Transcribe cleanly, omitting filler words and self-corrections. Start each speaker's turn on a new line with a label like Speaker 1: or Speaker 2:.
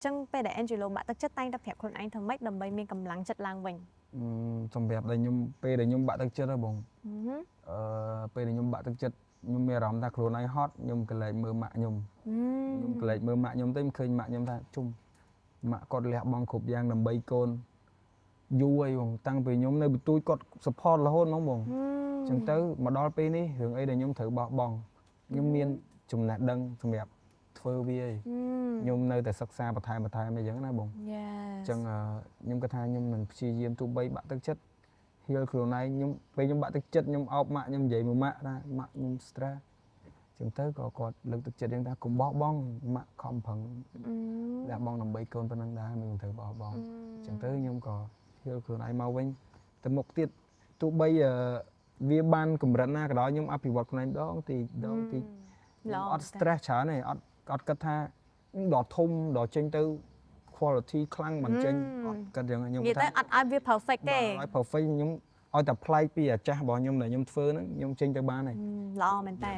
Speaker 1: Chân pe để Angelo bạn tất chất tay tập phép con anh thầm mấy đầm bay miên cầm lắng chất lang vinh.
Speaker 2: សម្រាប់ដែលខ្ញុំពេលដែលខ្ញុំបាក់ទឹកចិត្តហ៎បង ពេលដែលខ្ញុំបាក់ទឹកចិត្តខ្ញុំមានអារម្មណ៍ថាខ្លួនឯងហត់ខ្ញុំក៏លែងមើលម៉ាក់ខ្ញុំក៏លែងមើលម៉ាក់ខ្ញុំទៅឃើញម៉ាក់ខ្ញុំថាជុំម៉ាក់គាត់លះបង់គ្រប់យ៉ាងដើម្បីកូនយូរហើយបងតាំងពីខ្ញុំនៅបន្ទូចគាត់ support រហូតហ្មងបងអញ្ចឹងទៅមកដល់ពេលនេះរឿងអីដែលខ្ញុំត្រូវបោះបង់ខ្ញុំមានចំណេះដឹងសម្រាប់ធ្វើវាឯងខ្ញុំនៅតែសិក្សាបន្ថែមអីចឹងណាបងអញ្ចឹងខ្ញុំគាត់ថាខ្ញុំនឹងព្យាយាមទោះបីបាក់ទឹកចិត្តហៀលខ្លួនឯងខ្ញុំពេលខ្ញុំបាក់ទឹកចិត្តខ្ញុំអោបម៉ាក់ខ្ញុំនិយាយមួយម៉ាក់ថាម៉ាក់ខ្ញុំ stress អញ្ចឹងទៅក៏គាត់លើកទឹកចិត្តយើងថាកុំបោះបង់ម៉ាក់ខំប្រឹងលះបង់ដើម្បីកូនប៉ុណ្ណឹងដែរមិនត្រូវបោះបង់អញ្ចឹងទៅខ្ញុំក៏ហៀលខ្លួនឯងមកវិញទៅមុខទៀតទោះបីវាបានកម្រិតណាក៏ដោយខ្ញុំអភិវឌ្ឍខ្លួនឯងដងទីអត់ stress ច្រើនទេអត់គិតថាដល់ធំដល់ចេញទៅ quality ខ្លាំងមិនចេញអត់គិតយ៉ាងខ្ញុំ
Speaker 1: និយាយទៅអត់ឲ្យវា perfect ទេ
Speaker 2: ឲ្យ perfect ខ្ញុំឲ្យតែប្លែកពីអាចាស់របស់ខ្ញុំដែលខ្ញុំធ្វើហ្នឹងខ្ញុំចេញទៅបានហើយ
Speaker 1: ល្អមែនតើ